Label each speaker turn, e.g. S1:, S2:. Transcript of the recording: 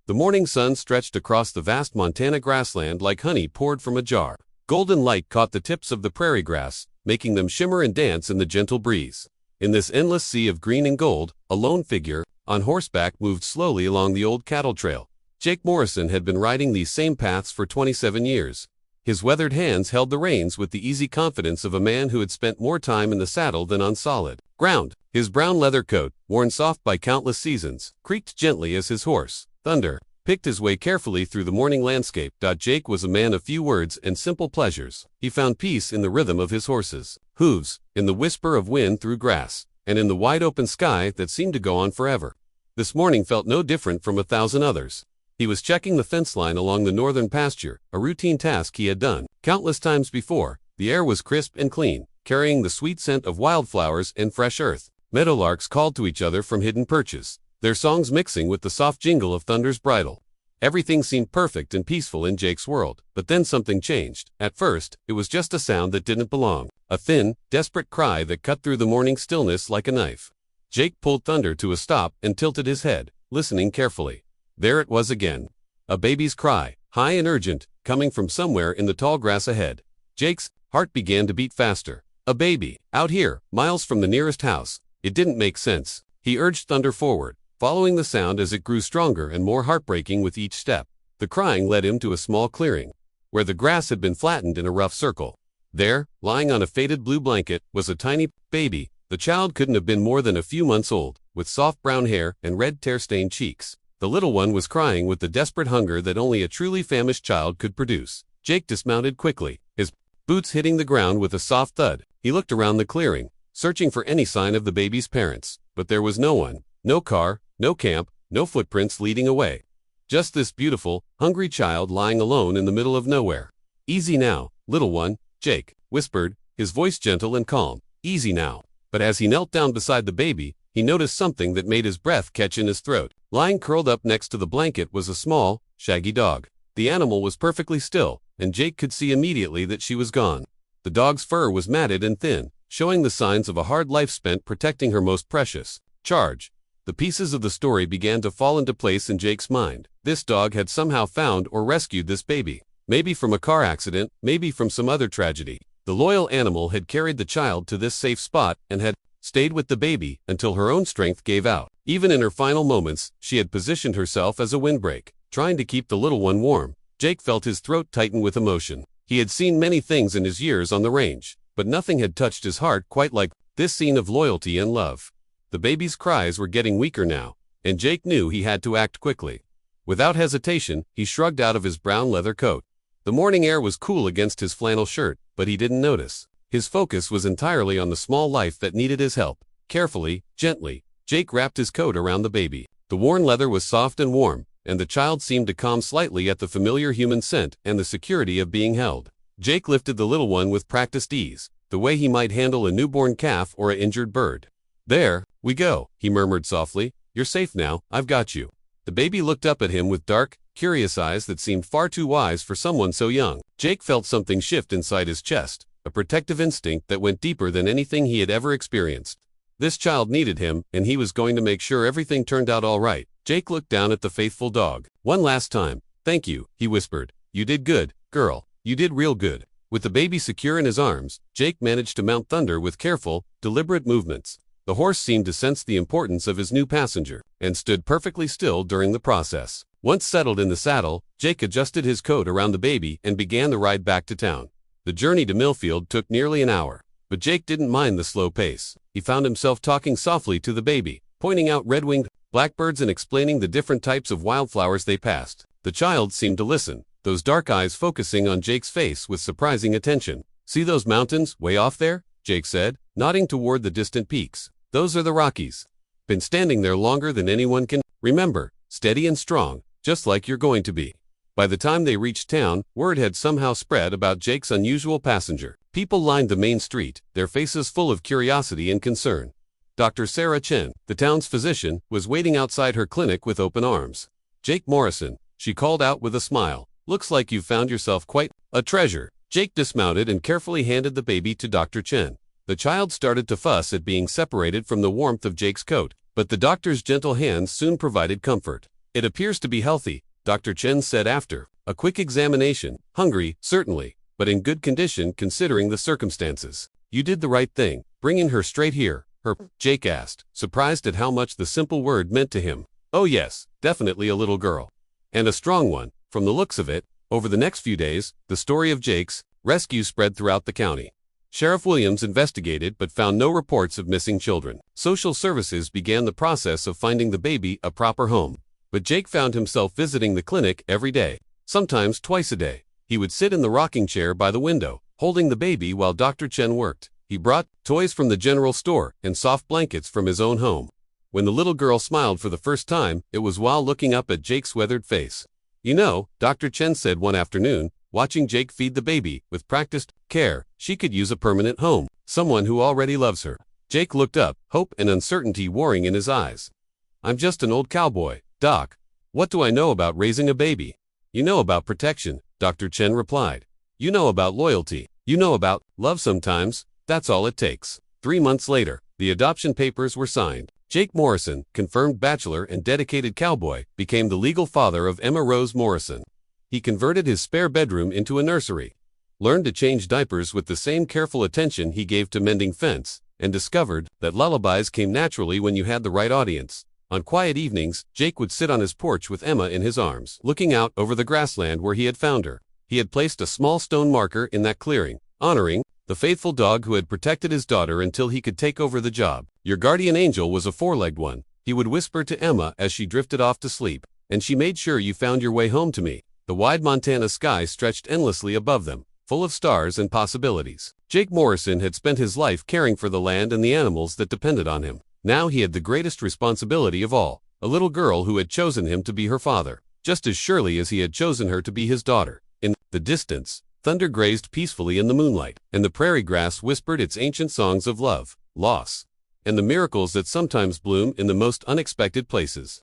S1: The morning sun stretched across the vast Montana grassland like honey poured from a jar. Golden light caught the tips of the prairie grass, making them shimmer and dance in the gentle breeze. In this endless sea of green and gold, a lone figure, on horseback, moved slowly along the old cattle trail. Jake Morrison had been riding these same paths for 27 years. His weathered hands held the reins with the easy confidence of a man who had spent more time in the saddle than on solid ground. His brown leather coat, worn soft by countless seasons, creaked gently as his horse, Thunder, picked his way carefully through the morning landscape. Jake was a man of few words and simple pleasures. He found peace in the rhythm of his horses' hooves, in the whisper of wind through grass, and in the wide open sky that seemed to go on forever. This morning felt no different from 1,000 others. He was checking the fence line along the northern pasture, a routine task he had done countless times before. The air was crisp and clean, carrying the sweet scent of wildflowers and fresh earth. Meadowlarks called to each other from hidden perches, their songs mixing with the soft jingle of Thunder's bridle. Everything seemed perfect and peaceful in Jake's world, but then something changed. At first, it was just a sound that didn't belong, a thin, desperate cry that cut through the morning stillness like a knife. Jake pulled Thunder to a stop and tilted his head, listening carefully. There it was again. A baby's cry, high and urgent, coming from somewhere in the tall grass ahead. Jake's heart began to beat faster. A baby, out here, miles from the nearest house. It didn't make sense. He urged Thunder forward, following the sound as it grew stronger and more heartbreaking with each step. The crying led him to a small clearing, where the grass had been flattened in a rough circle. There, lying on a faded blue blanket, was a tiny baby. The child couldn't have been more than a few months old, with soft brown hair and red tear-stained cheeks. The little one was crying with the desperate hunger that only a truly famished child could produce. Jake dismounted quickly, his boots hitting the ground with a soft thud. He looked around the clearing, searching for any sign of the baby's parents, but there was no one. No car, no camp, no footprints leading away. Just this beautiful, hungry child lying alone in the middle of nowhere. Easy now, little one, Jake whispered, his voice gentle and calm. Easy now. But as he knelt down beside the baby, he noticed something that made his breath catch in his throat. Lying curled up next to the blanket was a small, shaggy dog. The animal was perfectly still, and Jake could see immediately that she was gone. The dog's fur was matted and thin, showing the signs of a hard life spent protecting her most precious charge. The pieces of the story began to fall into place in Jake's mind. This dog had somehow found or rescued this baby. Maybe from a car accident, maybe from some other tragedy. The loyal animal had carried the child to this safe spot and had stayed with the baby until her own strength gave out. Even in her final moments, she had positioned herself as a windbreak, trying to keep the little one warm. Jake felt his throat tighten with emotion. He had seen many things in his years on the range, but nothing had touched his heart quite like this scene of loyalty and love. The baby's cries were getting weaker now, and Jake knew he had to act quickly. Without hesitation, he shrugged out of his brown leather coat. The morning air was cool against his flannel shirt, but he didn't notice. His focus was entirely on the small life that needed his help. Carefully, gently, Jake wrapped his coat around the baby. The worn leather was soft and warm, and the child seemed to calm slightly at the familiar human scent and the security of being held. Jake lifted the little one with practiced ease, the way he might handle a newborn calf or an injured bird. There we go, he murmured softly. You're safe now, I've got you. The baby looked up at him with dark, curious eyes that seemed far too wise for someone so young. Jake felt something shift inside his chest, a protective instinct that went deeper than anything he had ever experienced. This child needed him, and he was going to make sure everything turned out all right. Jake looked down at the faithful dog. One last time. Thank you, he whispered. You did good, girl. You did real good. With the baby secure in his arms, Jake managed to mount Thunder with careful, deliberate movements. The horse seemed to sense the importance of his new passenger, and stood perfectly still during the process. Once settled in the saddle, Jake adjusted his coat around the baby and began the ride back to town. The journey to Millfield took nearly an hour, but Jake didn't mind the slow pace. He found himself talking softly to the baby, pointing out red-winged blackbirds and explaining the different types of wildflowers they passed. The child seemed to listen, those dark eyes focusing on Jake's face with surprising attention. See those mountains way off there? Jake said, nodding toward the distant peaks. Those are the Rockies. Been standing there longer than anyone can remember, steady and strong, just like you're going to be. By the time they reached town, word had somehow spread about Jake's unusual passenger. People lined the main street, their faces full of curiosity and concern. Dr. Sarah Chen, the town's physician, was waiting outside her clinic with open arms. Jake Morrison, she called out with a smile. Looks like you've found yourself quite a treasure. Jake dismounted and carefully handed the baby to Dr. Chen. The child started to fuss at being separated from the warmth of Jake's coat, but the doctor's gentle hands soon provided comfort. It appears to be healthy, Dr. Chen said after a quick examination. Hungry, certainly, but in good condition considering the circumstances. You did the right thing, bringing her straight here, Jake asked, surprised at how much the simple word meant to him. Oh yes, definitely a little girl. And a strong one, from the looks of it. Over the next few days, the story of Jake's rescue spread throughout the county. Sheriff Williams investigated but found no reports of missing children. Social services began the process of finding the baby a proper home. But Jake found himself visiting the clinic every day, sometimes twice a day. He would sit in the rocking chair by the window, holding the baby while Dr. Chen worked. He brought toys from the general store and soft blankets from his own home. When the little girl smiled for the first time, it was while looking up at Jake's weathered face. You know, Dr. Chen said one afternoon, watching Jake feed the baby with practiced care, she could use a permanent home, someone who already loves her. Jake looked up, hope and uncertainty warring in his eyes. I'm just an old cowboy, Doc. What do I know about raising a baby? You know about protection, Dr. Chen replied. You know about loyalty. You know about love sometimes. That's all it takes. 3 months later, the adoption papers were signed. Jake Morrison, confirmed bachelor and dedicated cowboy, became the legal father of Emma Rose Morrison. He converted his spare bedroom into a nursery, learned to change diapers with the same careful attention he gave to mending fence, and discovered that lullabies came naturally when you had the right audience. On quiet evenings, Jake would sit on his porch with Emma in his arms, looking out over the grassland where he had found her. He had placed a small stone marker in that clearing, honoring the faithful dog who had protected his daughter until he could take over the job. Your guardian angel was a four-legged one, he would whisper to Emma as she drifted off to sleep, and she made sure you found your way home to me. The wide Montana sky stretched endlessly above them, full of stars and possibilities. Jake Morrison had spent his life caring for the land and the animals that depended on him. Now he had the greatest responsibility of all, a little girl who had chosen him to be her father, just as surely as he had chosen her to be his daughter. In the distance, thunder grazed peacefully in the moonlight, and the prairie grass whispered its ancient songs of love, loss, and the miracles that sometimes bloom in the most unexpected places.